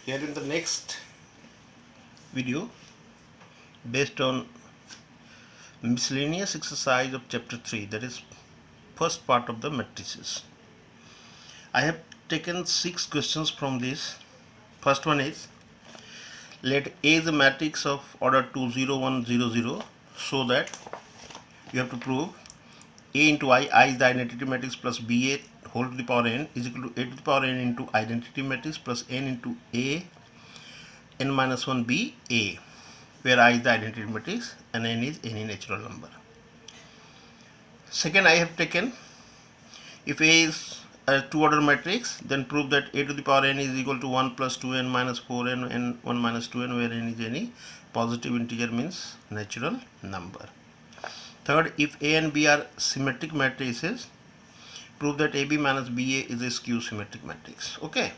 Here in the next video, based on miscellaneous exercise of chapter 3, that is first part of the matrices, I have taken 6 questions from this. First one is, let A is a matrix of order 2 0 1 0 0, so that you have to prove A into I is the identity matrix plus BA whole to the power n is equal to A to the power n into identity matrix plus n into A n minus 1 B A, where I is the identity matrix and n is any natural number. Second, I have taken, if A is a 2-order matrix, then prove that A to the power n is equal to 1 plus 2n minus 4n and 1 minus 2n, where n is any positive integer, means natural number. Third, if A and B are symmetric matrices, prove that AB minus BA is a skew symmetric matrix. Okay.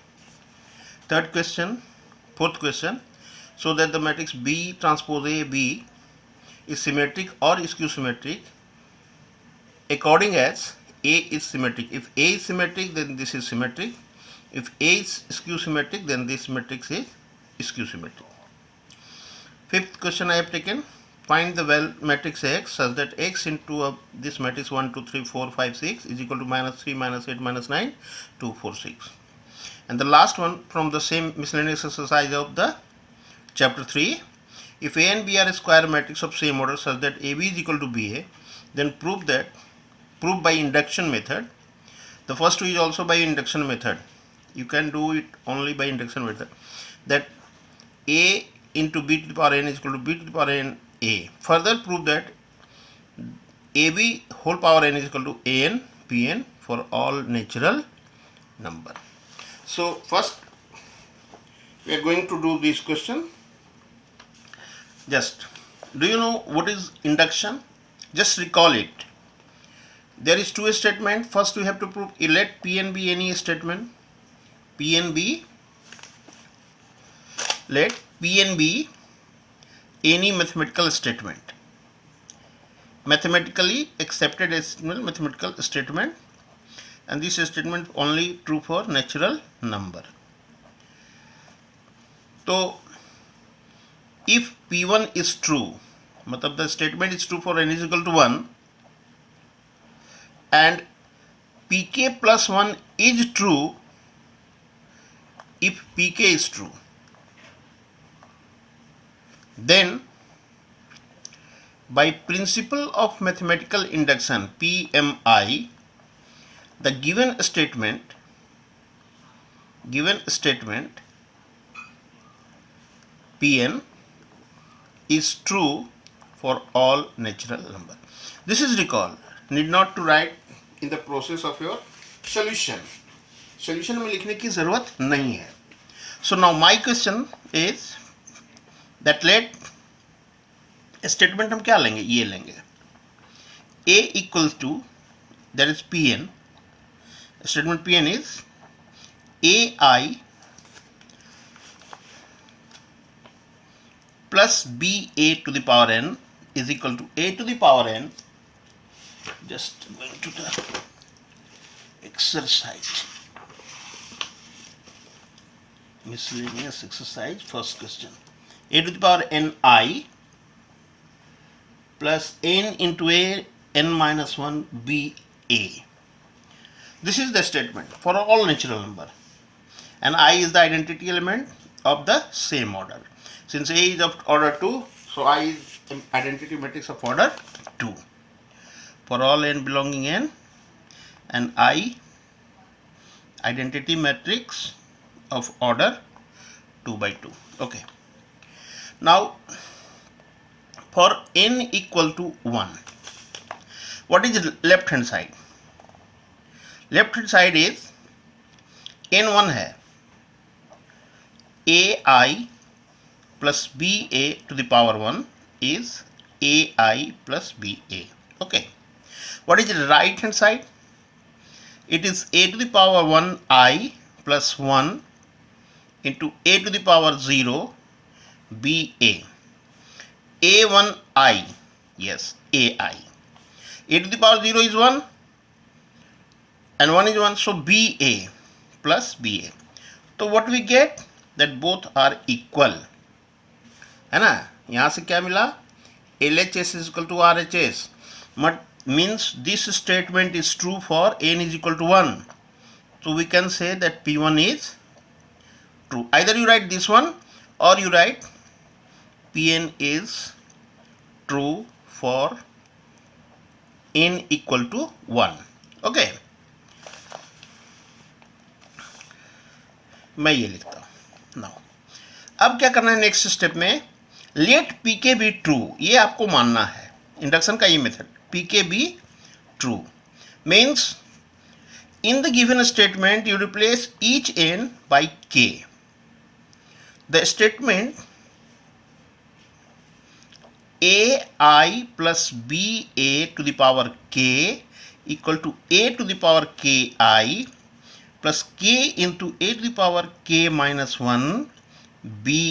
Fourth question, so that the matrix B transpose A B is symmetric or skew symmetric according as A is symmetric. If A is symmetric, then this is symmetric. If A is skew symmetric, then this matrix is skew symmetric. Fifth question I have taken, find the matrix X such that X into this matrix 1 2 3 4 5 6 is equal to minus 3 minus 8 minus 9 2 4 6. And the last one from the same miscellaneous exercise of the chapter 3, if A and B are a square matrix of same order such that AB is equal to BA, then prove by induction method. The first two is also by induction method. You can do it only by induction method, that A into B to the power n is equal to B to the power n A. Further prove that AB whole power n is equal to AN Pn for all natural number. So first we are going to do this question. Just, do you know what is induction? Just recall it. There is two statements. First we have to prove, let Pn be any statement. Let Pn be any mathematical statement. Mathematically accepted mathematical statement, and this statement only true for natural number. So if P1 is true, matlab the statement is true for n is equal to 1, and Pk plus 1 is true if Pk is true, then by principle of mathematical induction PMI, the given statement Pn is true for all natural number. This is recall, need not to write in the process of your solution. Solution में लिखने की जरूरत नहीं है. So now my question is that let statement हम क्या लेंगे, ये लेंगे, A equals to, that is Pn, statement Pn is AI plus BA to the power n is equal to A to the power n, just going to the exercise, miscellaneous exercise, first question, A to the power ni plus n into A n minus 1 BA. This is the statement for all natural number, and I is the identity element of the same order. Since A is of order 2, so I is identity matrix of order 2 for all n belonging n, and I identity matrix of order 2 by 2. Okay. Now for n equal to 1, what is the left hand side? Left hand side is n1 है, AI plus BA to the power 1 is AI plus BA. Okay. What is the right hand side? It is A to the power 1 I plus 1 into A to the power 0 BA. A1I, yes, AI. A to the power 0 is 1 and 1 is 1, so BA plus BA. So what we get? That both are equal, है ना। यहां से क्या मिला, LHS is equal to RHS, but means this statement is true for n is equal to 1. So we can say that P1 is true. Either you write this one or you write Pn is true for n equal to 1. Okay, मैं ये लिखता हूं now. अब क्या करना है next step में, late Pk be true. ये आपको मानना है, इंडक्शन का ये method, Pk be true means in the given statement you replace each n by k. The statement ai plus ba to the power k equal to a to the power ki plus k into a to the power k minus 1 ba,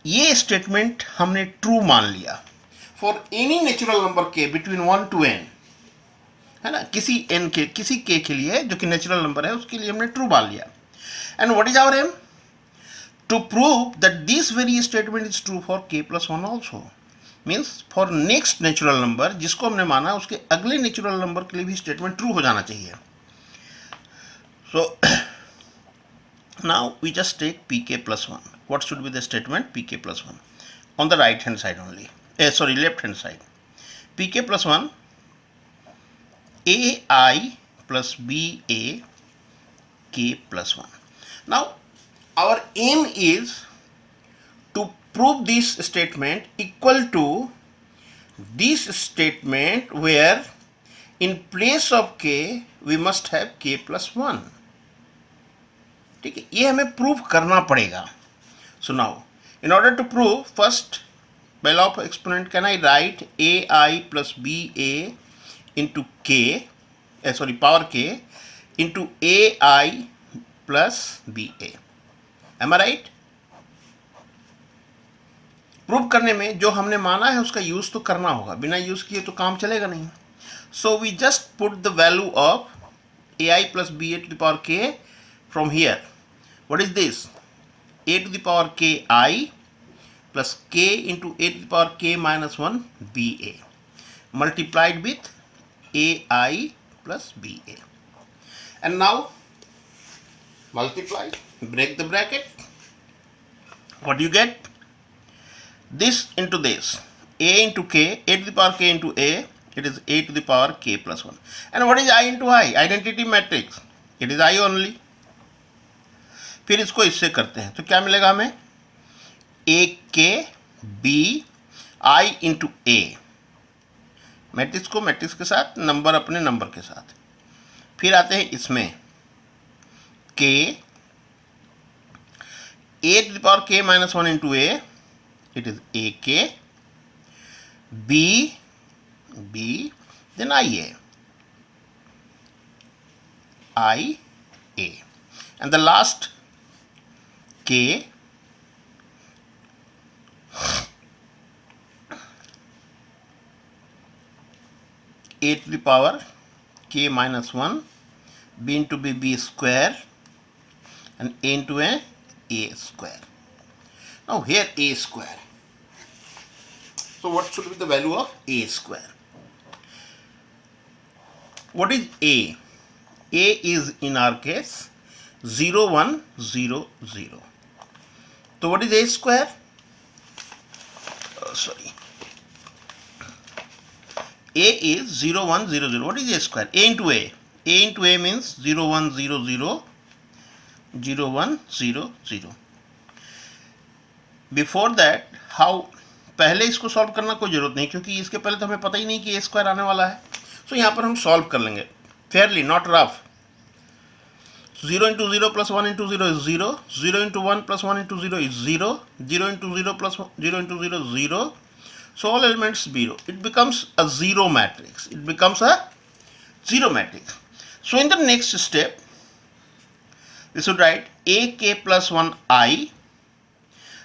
ये statement हमने true मान लिया for any natural number k between 1 to n, है ना. किसी n के, किसी k के लिए जो कि नेचुरल नंबर है उसके लिए हमने ट्रू मान लिया. And what is our aim, to prove that this very statement is true for k plus 1 also. Means for next natural number जिसको हमने माना उसके अगले नेचुरल नंबर के लिए भी स्टेटमेंट ट्रू हो जाना चाहिए. So now we just take pk plus 1. What should be the statement pk plus 1 on the right hand side only, sorry left hand side. pk plus 1 ai plus ba k plus 1. Now our aim is to prove this statement equal to this statement where in place of k we must have k plus 1. ठीक है, ये हमें prove करना पड़ेगा. So now in order to prove, first by law of exponent can I write ai plus ba into k, power k into ai plus ba. Am I right? Prove करने में जो हमने माना है उसका यूज तो करना होगा, बिना यूज किए तो काम चलेगा नहीं. So we just put the value of ai plus ba to the power k from here. What is this? a to the power ki plus k into a to the power k minus 1 ba multiplied with ai plus ba. And now multiply, break the bracket. What do you get? This into this, a into k, a to the power k into a, it is a to the power k plus 1. And what is I into I? Identity matrix, it is I only. फिर इसको इससे करते हैं तो क्या मिलेगा हमें, A K B I into A, matrix को मैट्रिक्स के साथ, नंबर अपने नंबर के साथ. फिर आते हैं इसमें के A to the power K minus 1 into A, it is A K B B then I A and the last k a to the power k minus 1 b into b square and a into a square. Now here a square, so what should be the value of a square? What is a? A is in our case 0 1 0 0. So what is a square? Sorry, a is 0 1 0 0. What is a square? A into a. A into a means 0 1 0 0 0 1 0 0. Before that, how, पहले इसको solve करना कोई जरूरत नहीं क्योंकि इसके पहले तो हमें पता ही नहीं कि ए स्क्वायर आने वाला है. सो यहाँ पर हम सॉल्व कर लेंगे Fairlie, not rough. 0 into 0 plus 1 into 0 is 0. 0 into 1 plus 1 into 0 is 0. 0 into 0 plus 0 into 0 is 0. So all elements 0. It becomes a zero matrix. It becomes a zero matrix. So in the next step, we should write ak plus 1 i.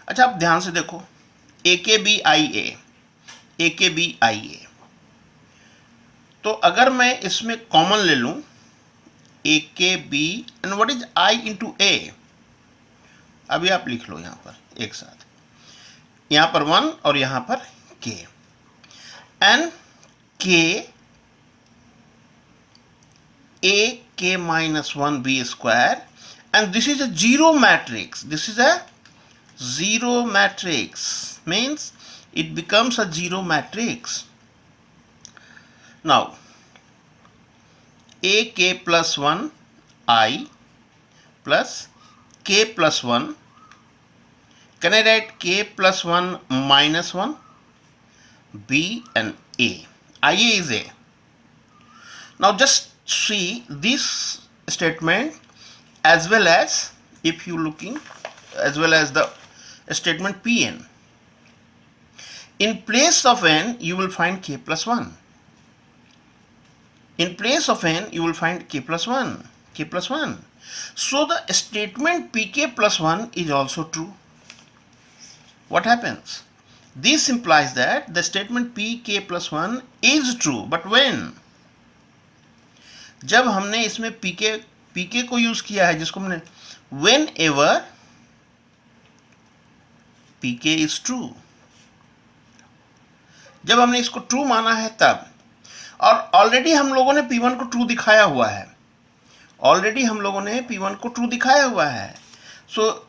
अच्छा, आप ध्यान से देखो, ak b i a, ak b i a. तो अगर मैं इसमें common ले लूं a k b, and what is I into a? अभी आप लिख लो यहाँ पर एक साथ, यहाँ पर 1 और यहाँ पर k, and k a k minus 1 b square, and this is a zero matrix. This is a zero matrix, means it becomes a zero matrix. Now a k plus 1 I plus k plus 1, can I write k plus 1 minus 1, b and a. Ia is a. Now just see this statement as well as, if you looking, as well as the statement Pn. In place of n you will find k plus 1. In place of n you will find k plus 1. K plus 1. So the statement pk plus 1 is also true. What happens? This implies that the statement pk plus 1 is true. But when? जब हमने इसमें pk को use किया है, जिसको हमने whenever pk is true, जब हमने इसको ट्रू माना है तब, और ऑलरेडी हम लोगों ने p1 को ट्रू दिखाया हुआ है, ऑलरेडी हम लोगों ने p1 को ट्रू दिखाया हुआ है. So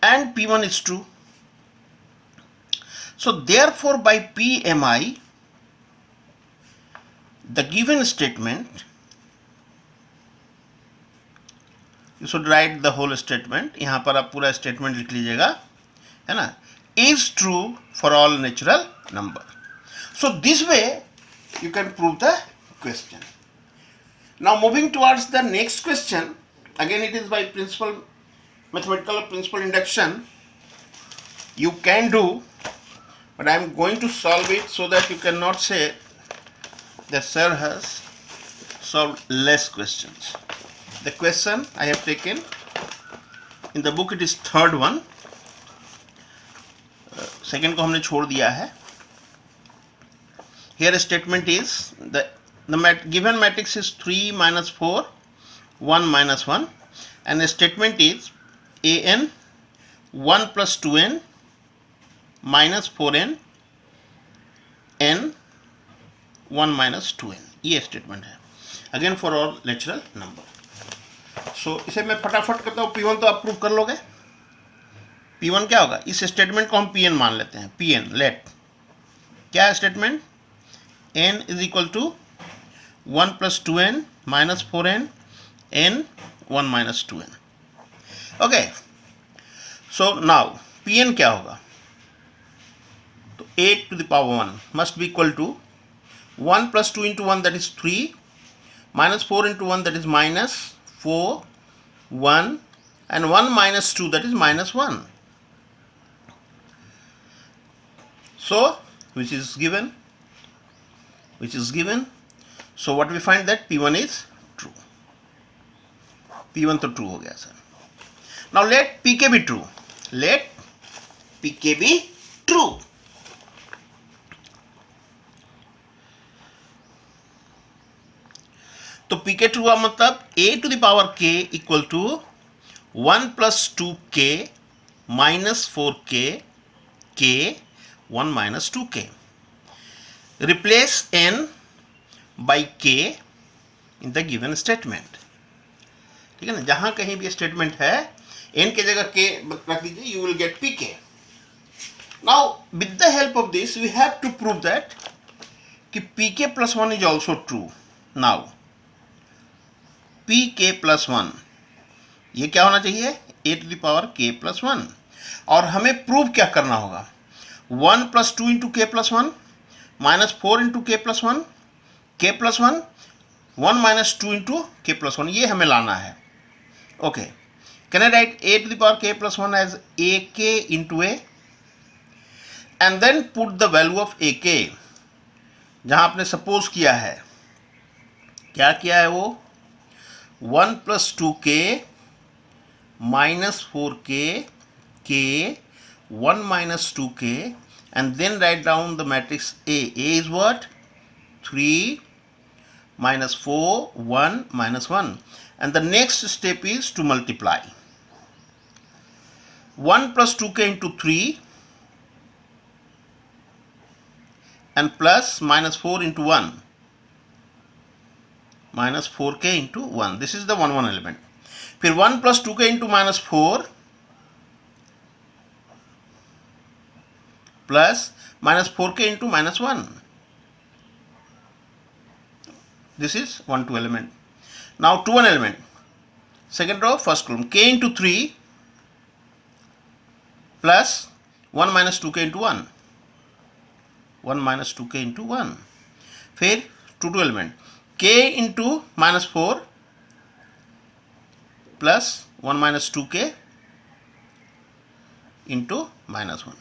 and p1 is true. So therefore by PMI the given statement, you should write the whole statement, यहाँ पर आप पूरा statement लिख लीजिएगा, है ना, is true for all natural number. So this way you can prove the question. Now moving towards the next question, again it is by principal mathematical or principal induction. You can do, but I am going to solve it so that you cannot say that sir has solved less questions. The question I have taken in the book, it is third one, second को हमने छोड़ दिया है. Here a statement is the given matrix is 3 minus 4 1 minus 1, and the statement is an 1 plus 2n minus 4n n 1 minus 2n. ये statement है, again for all natural number. So इसे मैं फटाफट करता हूँ. P1 तो आप प्रूव कर लोगे. P1 क्या होगा? इस स्टेटमेंट को हम Pn मान लेते हैं. Pn लेट क्या है statement? n is equal to 1 plus 2n minus 4n n 1 minus 2n. Okay, so now Pn क्या होगा? तो 8 to the power 1 must be equal to 1 plus 2 into 1, that is 3, minus 4 into 1, that is minus 4, 1, and 1 minus 2, that is minus 1. So which is given, so what we find that P1 is true. P1 तो true हो गया sir. Now let Pk be true. Let Pk be true. तो pk true का मतलब a to the power k equal to 1 plus 2k minus 4k k 1 minus 2k. Replace n by k in the given statement. ठीक है ना, जहां कहीं भी statement है n की जगह k रख दीजिए, you will get pk. Now with the help of this we have to prove that कि pk plus 1 is also true. Now pk plus 1 ये क्या होना चाहिए? a to the power k plus 1. और हमें प्रूव क्या करना होगा? 1 plus 2 into k plus 1 minus 4 into k plus 1 k plus 1 1 minus 2 into k plus 1, ये हमें लाना है. Okay, can I right a to the power k plus 1 as ak into a and then put the value of ak जहां आपने suppose किया है. क्या किया है वो? 1 plus 2k minus 4k k 1 minus 2k, and then write down the matrix A. A is what? 3 minus 4 1 minus 1, and the next step is to multiply. 1 plus 2k into 3 and plus minus 4 into 1 minus 4k into 1. This is the 1 1 element. फिर 1 plus 2k into minus 4 plus minus 4k into minus 1. This is 1 2 element. Now 2 1 element. Second row, first column, k into 3 plus 1 minus 2k into 1. 1 minus 2k into 1. फिर 2 2 element, k into minus 4 plus 1 minus 2k into minus 1.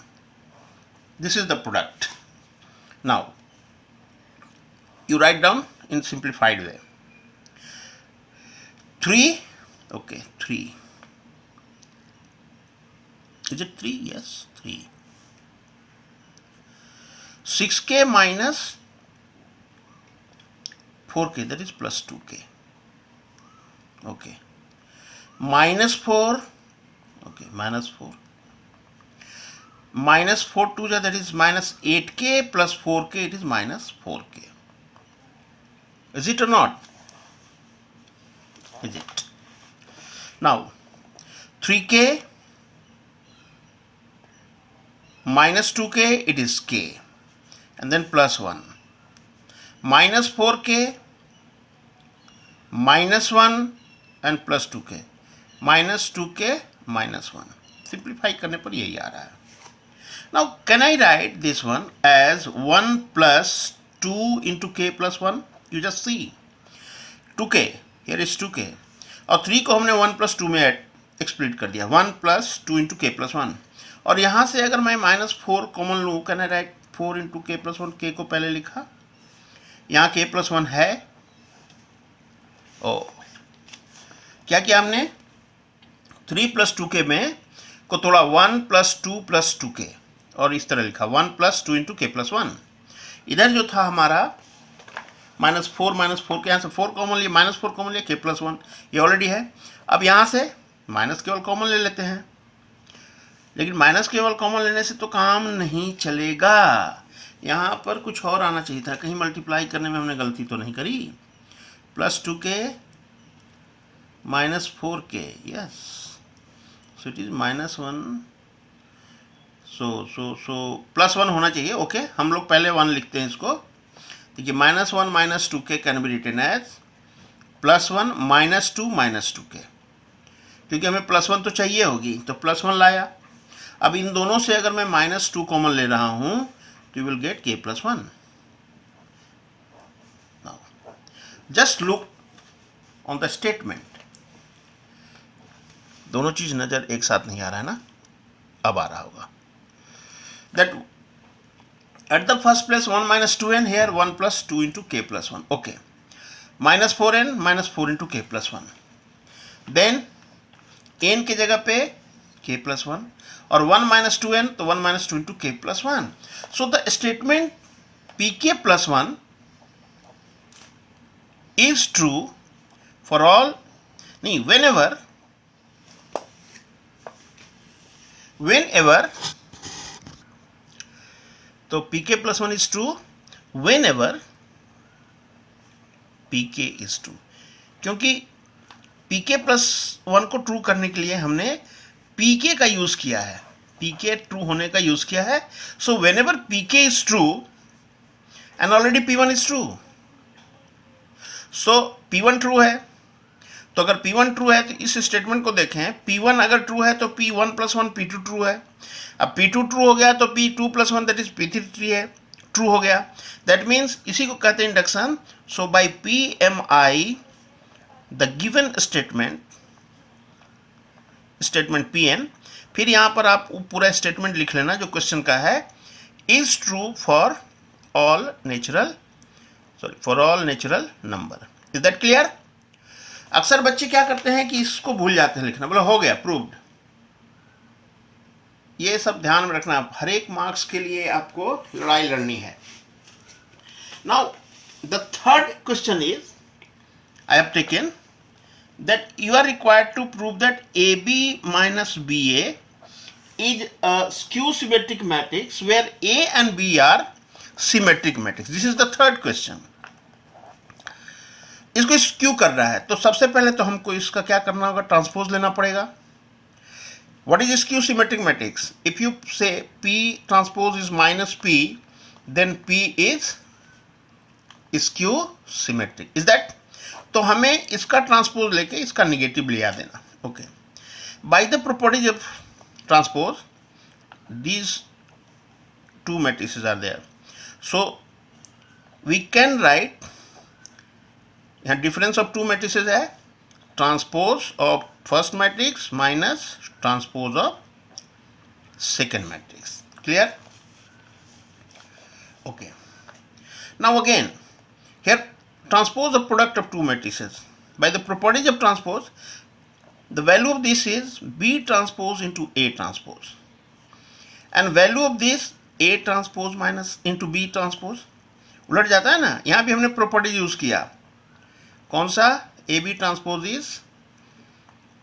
This is the product. Now you write down in simplified way. 3, okay, 3. Is it 3? Yes, 3. 6k minus 4k, that is plus 2k. Okay. Minus 4, okay, minus 4. Minus 4 2, that is minus 8k plus 4k, it is minus 4k. Is it or not? Is it? Now 3k minus 2k, it is k, and then plus 1. Minus 4k minus 1 and plus 2k. Minus 2k minus 1. Simplify करने पर यही आ रहा है. Now can I write this one as 1 plus 2 into k plus 1? You just see. 2k, here is 2k. और 3 को हमने 1 plus 2 में एक्सप्लिट कर दिया. 1 plus 2 into k plus 1. और यहाँ से अगर मैं minus 4 कॉमन लूँ, can I right 4 into k plus 1? k को पहले लिखा, यहाँ k plus 1 है. ओ क्या किया हमने? 3 plus 2k में को तोड़ा 1 plus 2 plus 2k और इस तरह लिखा 1 plus 2 into k plus 1. इधर जो था हमारा minus 4 के यहाँ से 4 कॉमन लिया, minus 4 कॉमन लिया, k plus 1 ये ऑलरेडी है. अब यहाँ से माइनस केवल कॉमन ले लेते हैं, लेकिन माइनस केवल कॉमन लेने से तो काम नहीं चलेगा. यहाँ पर कुछ और आना चाहिए था, कहीं मल्टीप्लाई करने में हमने गलती तो नहीं करी. Plus 2k minus 4k, yes, so it is minus 1. so plus 1 होना चाहिए. ओके, हम लोग पहले 1 लिखते हैं इसको. देखिए minus 1 minus 2k can be written as plus 1 minus 2 minus 2k, क्योंकि हमें plus 1 तो चाहिए होगी, तो plus 1 लाया. अब इन दोनों से अगर मैं minus 2 कॉमन ले रहा हूं तो you will get k plus 1. Now just look on the statement. दोनों चीज नजर एक साथ नहीं आ रहा है ना, अब आ रहा होगा. That at the first place 1 minus 2n, here 1 plus 2 into k plus 1. Okay, minus 4n minus 4 into k plus 1. Then n की जगह पे k plus 1 और 1 minus 2n तो 1 minus 2 into k plus 1. So the statement pk plus 1 is true for all, whenever तो pk plus 1 is true whenever pk is true. क्योंकि pk plus 1 को true करने के लिए हमने pk का यूज किया है, pk ट्रू होने का यूज किया है. सो whenever pk is true and already p1 is true, so p1 true है. तो अगर P1 ट्रू है तो इस स्टेटमेंट को देखें, P1 अगर ट्रू है तो P1 plus 1 P2 ट्रू है. अब P2 ट्रू हो गया तो P2 plus 1 that is P3 है, ट्रू हो गया. दैट मीन्स इसी को कहते हैं induction. So by PMI the given statement Pn, फिर यहाँ पर आप पूरा स्टेटमेंट लिख लेना जो क्वेश्चन का है, is true for all natural number. Is that clear? अक्सर बच्चे क्या करते हैं कि इसको भूल जाते हैं लिखना, बोला हो गया प्रूव्ड. ये सब ध्यान में रखना, हर एक मार्क्स के लिए आपको लड़ाई लड़नी है. Now the third question is, I have taken that you are required to prove that AB minus BA is a skew symmetric matrix where A and B are symmetric matrix? This is the third question. इसको skew कर रहा है, तो सबसे पहले तो हमको इसका क्या करना होगा, ट्रांसपोज लेना पड़ेगा. What is skew symmetric matrix? If you say P transpose is minus P, then P is skew symmetric. Is that? तो हमें इसका ट्रांसपोज लेके इसका निगेटिव ले आ देना. Okay. By the properties of transpose, these two matrices are there. So we can write, यहाँ difference of two matrices है, transpose of first matrix minus transpose of second matrix. Clear? Okay. Now again, here transpose the product of two matrices. By the properties of transpose, the value of this is B transpose into A transpose, and value of this A transpose minus into B transpose. उलट जाता है ना. यहाँ भी हमने property use किया. कौन सा? A B transpose is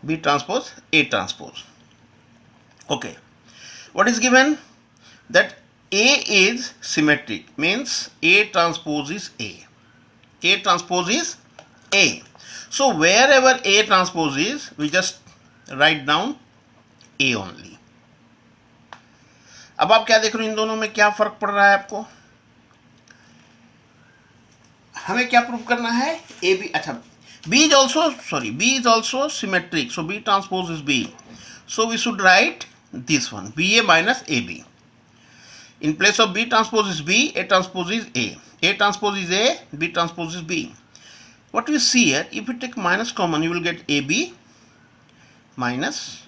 B transpose A transpose. Okay. What is given? That A is symmetric, means A transpose is A. A transpose is A. So wherever A transpose is, we just write down A only. अब आप क्या देख रहे हो, इन दोनों में क्या फर्क पड़ रहा है आपको? हमें क्या प्रूव करना है? ए बी, अच्छा, B is also symmetric, so B transpose is B. So we should write this one, BA minus AB. In place of B transpose is B, A transpose is A. A transpose is A, B transpose is B. What we see here, if you take minus common, you will get AB minus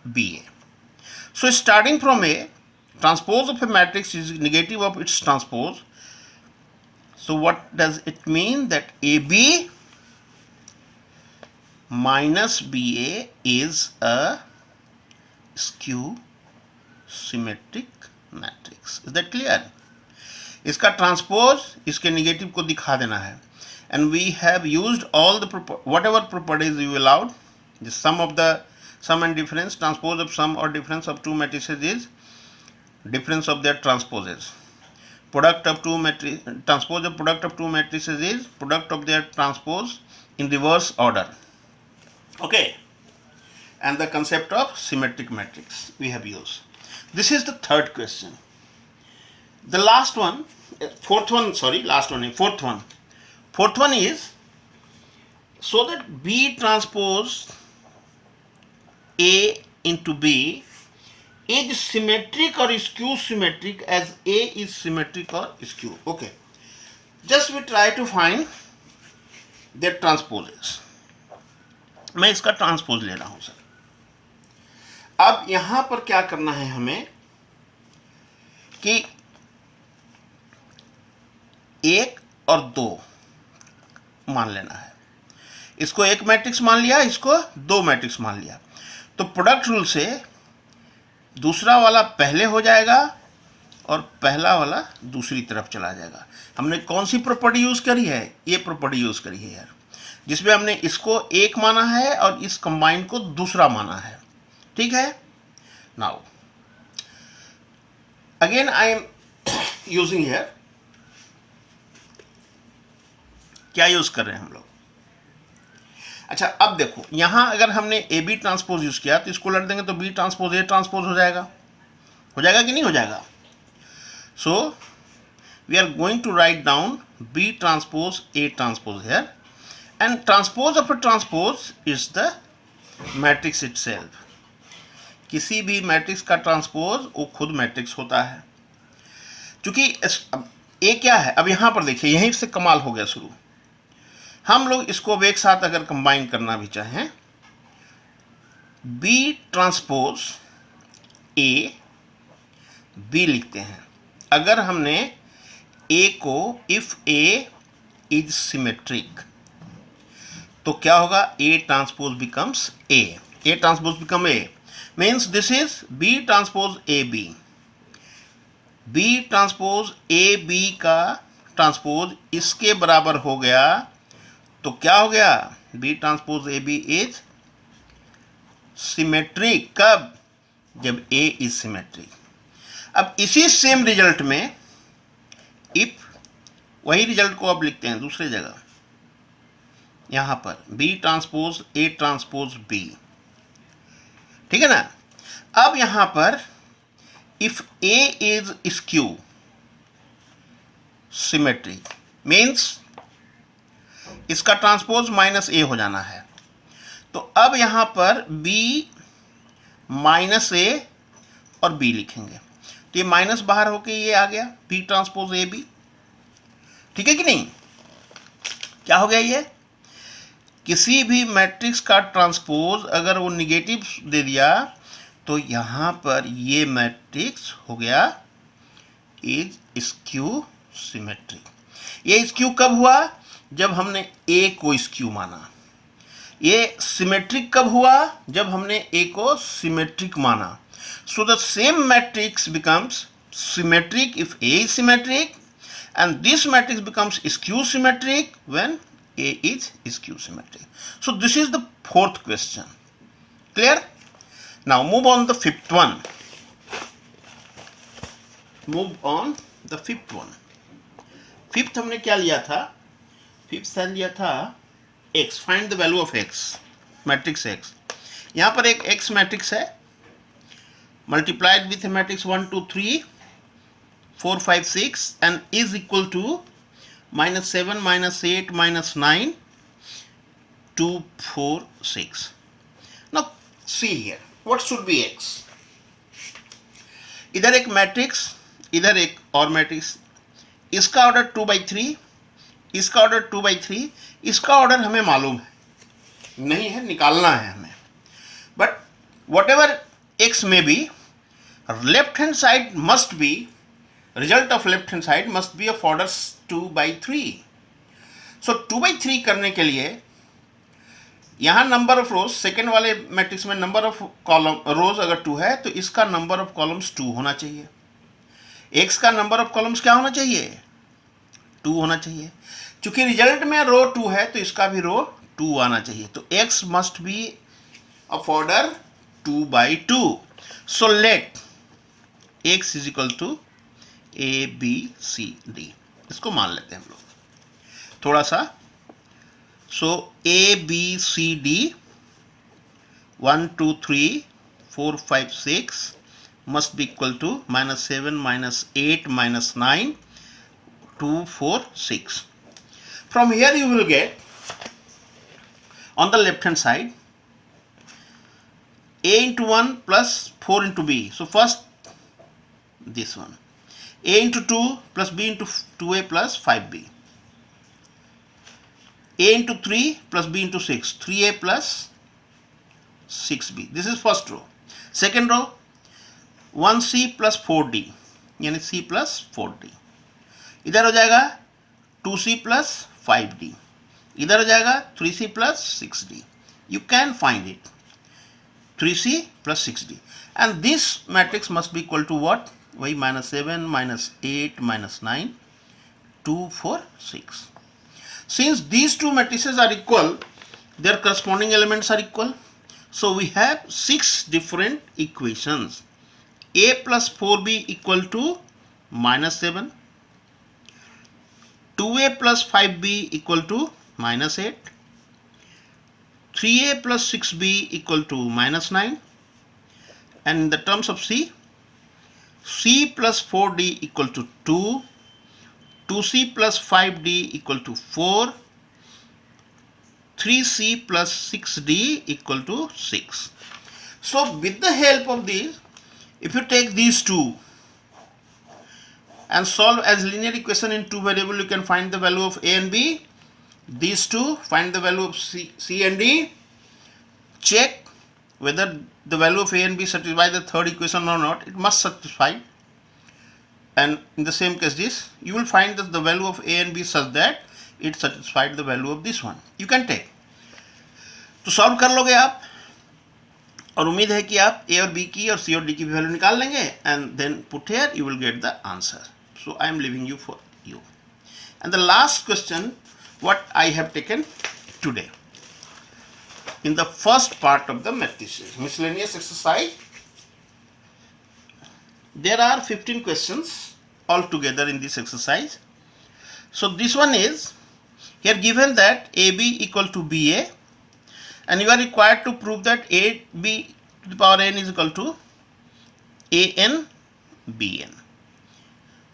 BA. So starting from A, transpose of a matrix is negative of its transpose. So what does it mean? That AB minus BA is a skew symmetric matrix. Is that clear? इसका transpose इसके negative को दिखा देना है. And we have used all the whatever properties you allowed. The sum of the sum and difference, transpose of sum और difference of two matrices is difference of their transposes. Product of two matrix, transpose of product of two matrices is product of their transpose in reverse order. Okay. And the concept of symmetric matrix we have used. This is the third question. The last one, fourth one. Fourth one is, so that B transpose A into B is symmetric or skew symmetric as A is symmetric or skew. Okay. Just we try to find their transposes. मैं इसका transpose ले रहा हूं sir. अब यहां पर क्या करना है हमें कि 1 और 2 मान लेना है. इसको एक मैट्रिक्स मान लिया, इसको 2 मैट्रिक्स मान लिया. तो प्रोडक्ट रूल से दूसरा वाला पहले हो जाएगा और पहला वाला दूसरी तरफ चला जाएगा. हमने कौन सी प्रॉपर्टी यूज करी है? ये प्रॉपर्टी यूज करी है यार, जिसमें हमने इसको एक माना है और इस कंबाइन को दूसरा माना है. ठीक है. Now again I am using here, क्या यूज कर रहे हैं हम लोग? अच्छा, अब देखो यहां अगर हमने ए बी ट्रांसपोज यूज किया तो इसको लट देंगे तो बी ट्रांसपोज ए ट्रांसपोज हो जाएगा. हो जाएगा कि नहीं हो जाएगा? So we are going to write down B transpose A transpose here, and transpose of a transpose is the matrix itself. किसी भी मैट्रिक्स का ट्रांसपोज वो खुद मैट्रिक्स होता है. क्योंकि ए क्या है, अब यहां पर देखिए, यहीं से कमाल हो गया शुरू. हम लोग इसको अब एक साथ अगर कंबाइन करना भी चाहें, बी ट्रांसपोज ए बी लिखते हैं. अगर हमने ए को, इफ ए इज सिमेट्रिक, तो क्या होगा? A transpose becomes a. A transpose become a means this is B transpose AB. B transpose AB का ट्रांसपोज इसके बराबर हो गया, तो क्या हो गया? B transpose AB is symmetric. कब? जब A इज सिमेट्रिक। अब इसी सेम रिजल्ट में इफ वही रिजल्ट को अब लिखते हैं दूसरे जगह, यहां पर B transpose A transpose B, ठीक है ना। अब यहां पर if A is skew symmetric means इसका ट्रांसपोज माइनस A हो जाना है। तो अब यहां पर B माइनस A और B लिखेंगे, तो ये माइनस बाहर होके ये आ गया B ट्रांसपोज A B, ठीक है कि नहीं। क्या हो गया, ये किसी भी मैट्रिक्स का ट्रांसपोज अगर वो निगेटिव दे दिया तो यहां पर ये मैट्रिक्स हो गया इज स्क्यू सिमेट्रिक। ये स्क्यू कब हुआ, जब हमने A को स्क्यू माना। ये सिमेट्रिक कब हुआ, जब हमने A को सिमेट्रिक माना। So the same matrix becomes symmetric if A is symmetric, and this matrix becomes skew symmetric when A is skew symmetric. So this is the fourth question. Clear? Now move on the fifth one. Move on the fifth one. Fifth हमने क्या लिया था, fifth लिया था x. Find the value of x, matrix x. यहाँ पर एक x matrix है multiplied with a matrix 1 2 3 4 5 6 and is equal to minus 7 minus 8 minus 9 2 4 6. Now see here what should be x. इधर एक मैट्रिक्स, इधर एक और मैट्रिक्स, इसका ऑर्डर 2/3, इसका ऑर्डर 2/3, इसका ऑर्डर हमें मालूम है नहीं है, निकालना है हमें। बट वट एवर एक्स में B, left hand side must be, result of left hand side must be of order 2/3। So 2/3 करने के लिए यहाँ नंबर ऑफ रोज, सेकेंड वाले मैट्रिक्स में नंबर ऑफ कॉलम रोज अगर 2 है तो इसका नंबर ऑफ कॉलम्स 2 होना चाहिए। एक्स का नंबर ऑफ कॉलम्स क्या होना चाहिए, 2 होना चाहिए। चूंकि रिजल्ट में रो 2 है तो इसका भी रो 2 आना चाहिए। तो x must be of order 2/2। So let x is equal to ABCD, इसको मान लेते हैं हम लोग थोड़ा सा। सो ABCD 1 2 3 4 5 6 must be equal to minus 7 minus 8 minus 9 2 4 6. From here you will get on the left hand side A into 1 plus 4 into B. So first this one, A into 2 plus B into 2A plus 5B, A into 3 plus B into 6, 3A plus 6B. This is first row. Second row 1C plus 4D, यानी C plus 4D। इधर हो जाएगा 2C plus 5D, इधर हो जाएगा 3C plus 6D. You can find it, 3C plus 6D, and this matrix must be equal to what, वही minus 7 minus 8 minus 9 2 4 6. Since these two matrices are equal, their corresponding elements are equal, so we have 6 different equations. A plus 4B equal to minus 7, 2A plus 5B equal to minus 8, 3A plus 6B equal to minus 9, and in the terms of C, C plus 4D equal to 2, 2C plus 5D equal to 4, 3C plus 6D equal to 6. So with the help of these, if you take these two and solve as linear equation in 2 variable, you can find the value of A and B. These two, find the value of C and D. Check whether the value of A and B satisfy the third equation or not. It must satisfy. And in the same case this, you will find that the value of A and B such that it satisfied the value of this one. You can take. तो solve कर लोगे आप, और उम्मीद है कि आप A और B की और C और D की भी वैल्यू निकाल लेंगे, and then put here you will get the answer. So I am living you for you. And the last question what I have taken today in the first part of the matrices miscellaneous exercise there are 15 questions altogether in this exercise. So this one is here given that AB equal to BA, and you are required to prove that AB to the power n is equal to AN BN.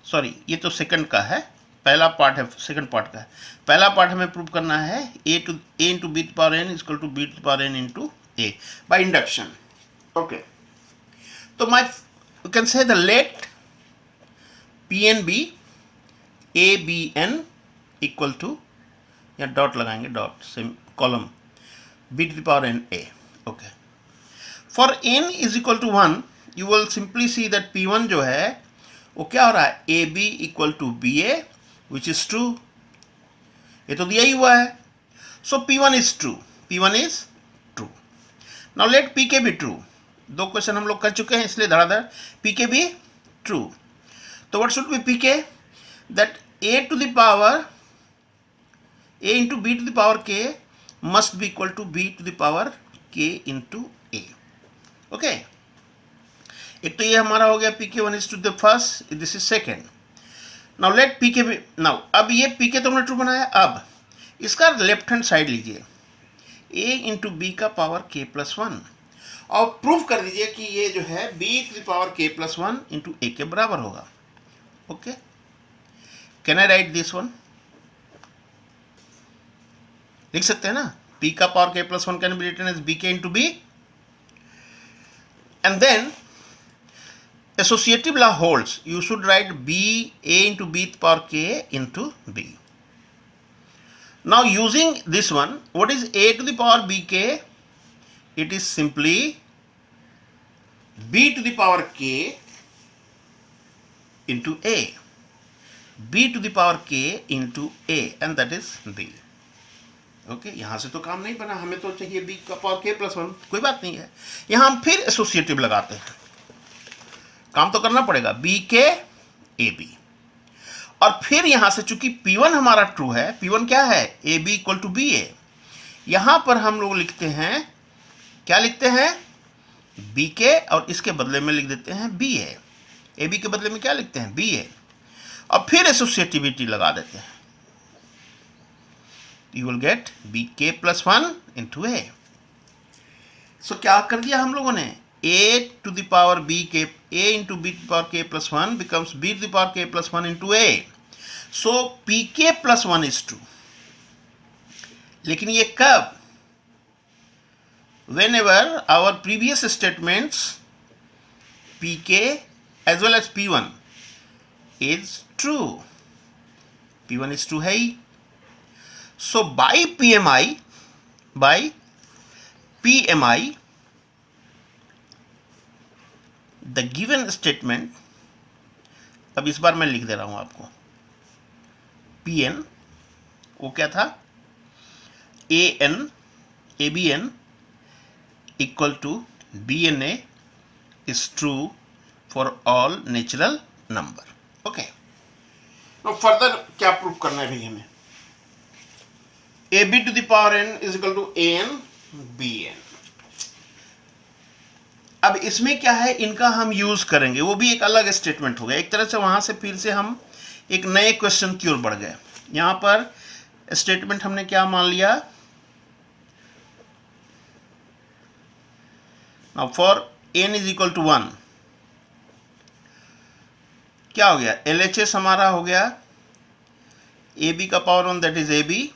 Sorry, ये तो second का है, पहला part है, second part का है. पहला part हमें प्रूव करना है A into B to the power n is equal to B to the power n into A by induction. Okay. तो you can say the let Pn be ABN equal to, या dot लगाएंगे, dot same column B to the power n A. Okay. For n is equal to 1, you will simply see that P1 जो है वो क्या हो रहा है, AB equal to BA, which is true. ये तो दिया ही हुआ है. So P1 is true. P1 is true. Now let PK be true. दो क्वेश्चन हम लोग कर चुके हैं, इसलिए धड़ाधड़ PK be true. तो what should be PK? That A to the power A into B to the power K must be equal to B to the power K into A. Okay. एक तो ये हमारा हो गया PK1 is to the first, this is second. Now let PK be, now अब ये PK तो हमने ट्रू बनाया, अब इसका लेफ्ट हैंड साइड लीजिए, A इंटू बी का पावर K प्लस 1, और प्रूव कर दीजिए कि ये जो है B to the power K plus 1 into A के बराबर होगा. Okay, can I write this one? लिख सकते हैं ना, P का power K plus 1 can be written as BK into B, and then associative law holds, you should write B A into B to the power K into B. Now using this one, what is A to the power BK? It is simply B to the power K into A, B to the power K into A, and that is B. Okay, यहाँ से तो काम नहीं बना, हमें तो चाहिए B का पावर K प्लस 1, कोई बात नहीं है. यहाँ हम फिर एसोसिएटिव लगाते हैं, काम तो करना पड़ेगा, BK AB, और फिर यहां से चूंकि P1 हमारा ट्रू है, P1 क्या है, AB इक्वल टू BA, यहां पर हम लोग लिखते हैं, क्या लिखते हैं, BK, और इसके बदले में लिख देते हैं BA, AB के बदले में क्या लिखते हैं, BA, और फिर एसोसिएटिविटी लगा देते हैं. You will get BK plus 1 into A. So क्या कर दिया हम लोगों ने, A to the power BK, A into B to the power K plus 1 becomes B to the power K plus 1 into A. So PK plus 1 is true. लेकिन ये कब, whenever our previous statements PK as well as P1 is true. P1 is true है ही. So by PMI, the given statement, अब इस बार मैं लिख दे रहा हूं आपको, Pn वो क्या था, ABN equal to BNA is true for all natural number. Okay. Now further क्या प्रूव करना है भाई हमें, AB to the power n is equal to AN BN. अब इसमें क्या है, इनका हम यूज करेंगे, वो भी एक अलग स्टेटमेंट हो गया. एक तरह से वहां से फिर से हम एक नए क्वेश्चन की ओर बढ़ गए. यहां पर स्टेटमेंट हमने क्या मान लिया, now for n is equal to 1, क्या हो गया, LHS हमारा हो गया AB का पावर 1 दैट इज AB,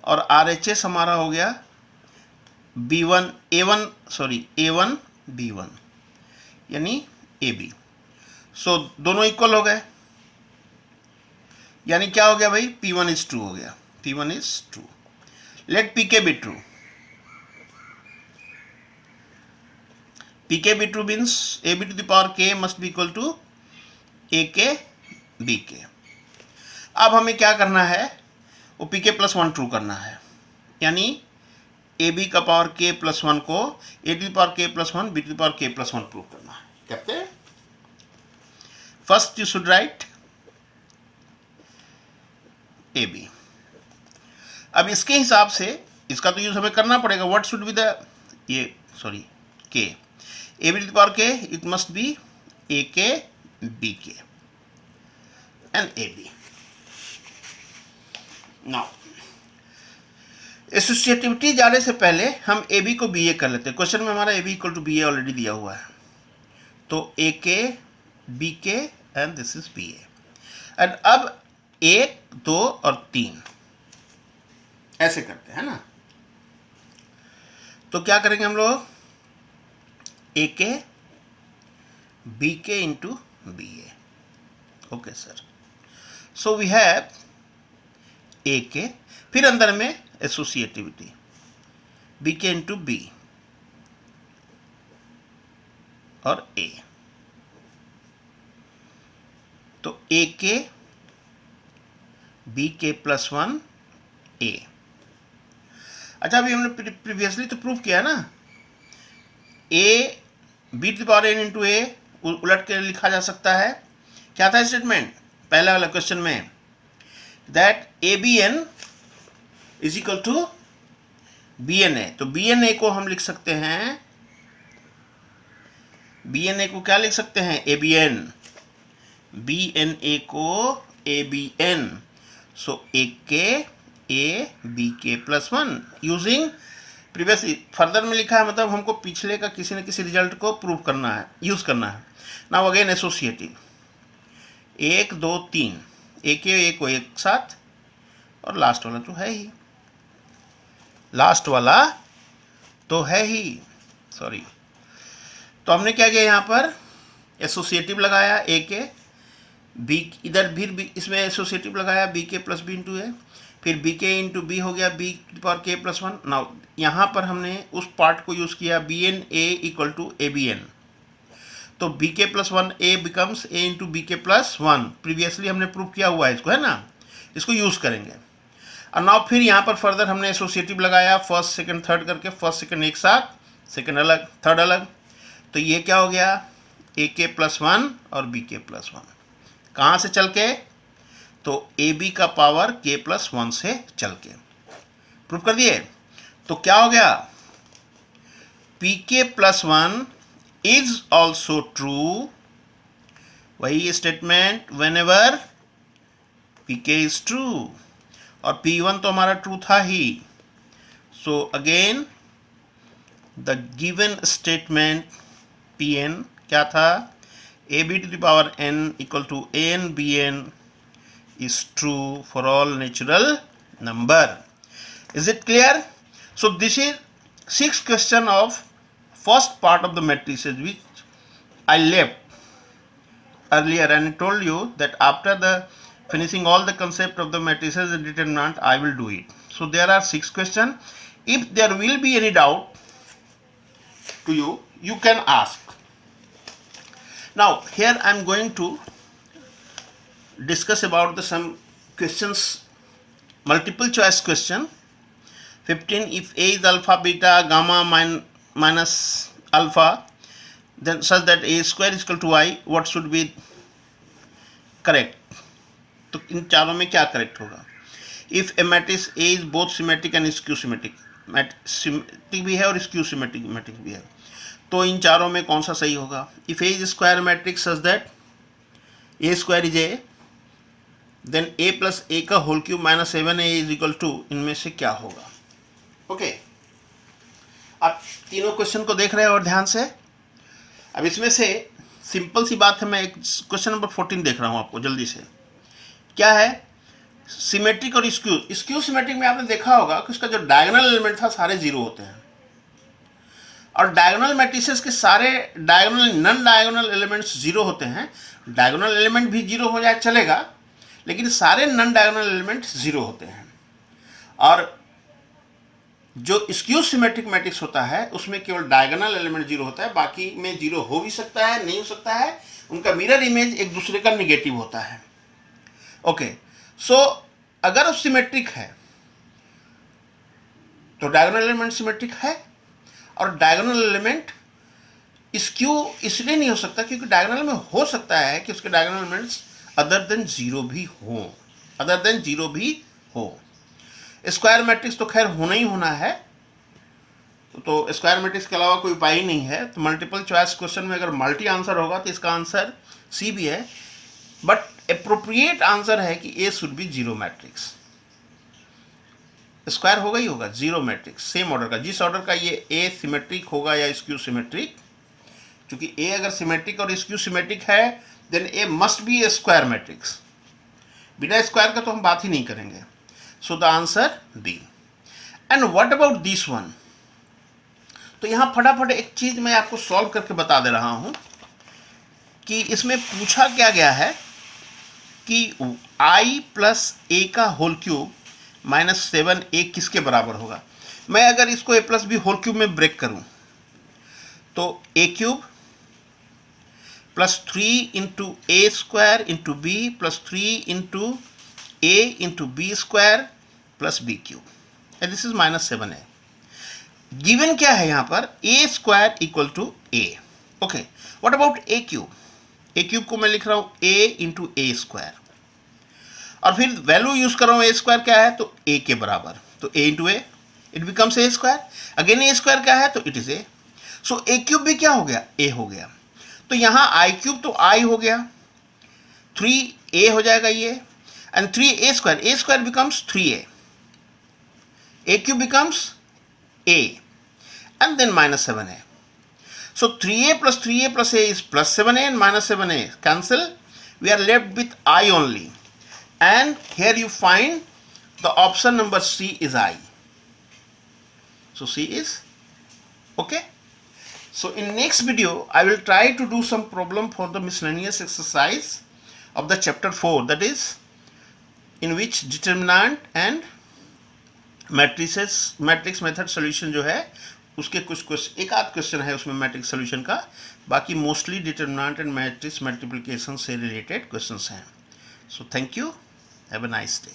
और RHS हमारा हो गया A1 B1 यानी AB. सो दोनों इक्वल हो गए, यानी क्या हो गया भाई, P1 इज ट्रू हो गया, P1 is true. Let PK be true. PK be true means AB to the power K must be equal to AK BK. अब हमें क्या करना है, वो PK प्लस 1 ट्रू करना है, यानी AB का पावर K प्लस 1 को A to the power K plus 1 B to the power K plus 1 prove करना है. कहते हैं first you should write AB. अब इसके हिसाब से इसका तो यूज हमें करना पड़ेगा, व्हाट शुड बी द, ये sorry K, AB to the power K, it must be A K B K and A B. Now associativity जाने से पहले हम ए बी को बी ए कर लेते हैं. क्वेश्चन में हमारा A B equal to B A already दिया हुआ है. तो A K B K and this is B A. And अब 1, 2 और 3 ऐसे करते हैं ना. तो क्या करेंगे हम लोग, ए K B K into B A. Okay sir. So we have A K, फिर अंदर में associativity B K into B और ए. तो A K B K plus 1 ए. अच्छा, अभी हमने प्रीवियसली तो प्रूव किया ना, A B to the power N into A उलट के लिखा जा सकता है. क्या था स्टेटमेंट पहला वाला क्वेश्चन में, that A B N is equal to B N A. तो बी एन ए को हम लिख सकते हैं, बी एन ए को क्या लिख सकते हैं, A B N. B N A को A B N. So A K A B K plus 1 using previously. Further में लिखा है मतलब हमको पिछले का किसी न किसी रिजल्ट को प्रूव करना है, यूज करना है. नाउ अगेन एसोसिएटिव 1, 2, 3 ए के ए को एक साथ और लास्ट वाला तो है ही, लास्ट वाला तो है ही, सॉरी. तो हमने क्या किया, यहाँ पर एसोसिएटिव लगाया ए के बी, इधर भी इसमें एसोसिएटिव लगाया B K plus B into ए. फिर बी के इंटू बी हो गया B power K plus 1. Now यहाँ पर हमने उस पार्ट को यूज़ किया B N A equal to A B N. तो B K plus 1 A becomes A into B K plus 1. Previously हमने प्रूव किया हुआ है इसको, है ना. इसको यूज़ करेंगे. और नाउ फिर यहाँ पर फर्दर हमने एसोसिएटिव लगाया फर्स्ट सेकंड थर्ड करके, फर्स्ट सेकंड एक साथ, सेकंड अलग, थर्ड अलग. तो ये क्या हो गया, ए के प्लस 1 और बी के प्लस 1. कहाँ से चल के, तो ए बी का पावर के प्लस 1 से चल के प्रूव कर दिए. तो क्या हो गया, P K plus 1 is also true. वही statement whenever P K is true, और P1 तो हमारा ट्रू था ही. So again the given statement Pn क्या था, A B to the power n equal to A N B N is true for all natural number. Is it clear? So this is 6th question of first part of the matrices which I left earlier, and I told you that after the finishing all the concept of the matrices and determinant I will do it. So there are 6 questions. If there will be any doubt to you, you can ask. Now here I am going to discuss about the some questions, multiple choice question. 15, if a is alpha beta gamma minus alpha, then such that a square is equal to y, what should be correct? तो इन चारों में क्या correct होगा. If A matrix A is both symmetric and skew symmetric, symmetric भी है और skew symmetric भी है, तो इन चारों में कौन सा सही होगा. If A is square matrix such that A square is A, then A plus A का whole cube minus 7a is equal to, इनमें से क्या होगा. ओके, आप तीनों क्वेश्चन को देख रहे हैं और ध्यान से. अब इसमें से सिंपल सी बात है, मैं एक क्वेश्चन नंबर 14 देख रहा हूँ आपको जल्दी से. क्या है, सिमेट्रिक और स्क्यू सिमेट्रिक में आपने देखा होगा कि उसका जो डायगोनल एलिमेंट था सारे जीरो होते हैं, और डायगोनल मैट्रिसेस के सारे diagonal non diagonal elements zero होते हैं. डायगोनल एलिमेंट भी जीरो हो जाए चलेगा, लेकिन सारे नॉन डायगोनल एलिमेंट जीरो होते हैं. और जो स्क्यू सिमेट्रिक मैट्रिक्स होता है उसमें केवल डायगोनल एलिमेंट जीरो होता है, बाकी में जीरो हो भी सकता है, नहीं हो सकता है. उनका मिरर इमेज एक दूसरे का निगेटिव होता है. ओके, सो अगर सिमेट्रिक है तो डायगोनल एलिमेंट सिमेट्रिक है, और डायगोनल एलिमेंट स्क्यू इसलिए नहीं हो सकता क्योंकि डायगोनल में हो सकता है कि उसके diagonal elements other than zero भी हो. स्क्वायर मैट्रिक्स तो खैर होना ही होना है, तो स्क्वायर मैट्रिक्स के अलावा कोई उपाय ही नहीं है। तो मल्टीपल चॉइस क्वेश्चन में अगर मल्टी आंसर होगा तो इसका आंसर सी भी है, बट अप्रोप्रिएट आंसर है कि A should be zero matrix. Square होगा ही होगा, जीरो मैट्रिक्स सेम ऑर्डर का, जिस ऑर्डर का ये ए सिमेट्रिक होगा या स्क्यू सिमेट्रिक। क्योंकि ए अगर सिमेट्रिक और स्क्यू सिमेट्रिक है then A must be a square matrix, बिना स्क्वायर का तो हम बात ही नहीं करेंगे। So the answer B. And what about this one? तो यहाँ फटाफट एक चीज मैं आपको सॉल्व करके बता दे रहा हूं कि इसमें पूछा क्या गया है कि i प्लस ए का होल क्यूब माइनस 7a किसके बराबर होगा। मैं अगर इसको a plus B whole cube में ब्रेक करूं तो a cube plus 3 into A square into B plus 3 into A into B square plus B cube, and this is minus 7a। Given क्या है यहाँ पर? A square equal to A. Okay, what about A cube? A cube को मैं लिख रहा हूँ a into A square, और फिर वैल्यू यूज कर रहा हूँ ए स्क्वायर क्या है तो a के बराबर, तो a into A it becomes a square. Again A square क्या है तो it is A. So A cube भी क्या हो गया? a हो गया। तो यहाँ आई क्यूब तो i हो गया, 3a हो जाएगा ये, and 3a square becomes 3a, a cube becomes a, and then minus 7a. So 3a plus a is plus 7a, and minus 7a cancel. We are left with I only. And here you find the option number C is I. So C is okay. So in next video I will try to do some problem for the miscellaneous exercise of the chapter 4, that is in which determinant and matrix method solution जो है उसके कुछ question, एक आध question है उसमें matrix solution का, बाकी mostly determinant and matrix multiplication से रिलेटेड क्वेश्चंस हैं। So thank you, have a nice day.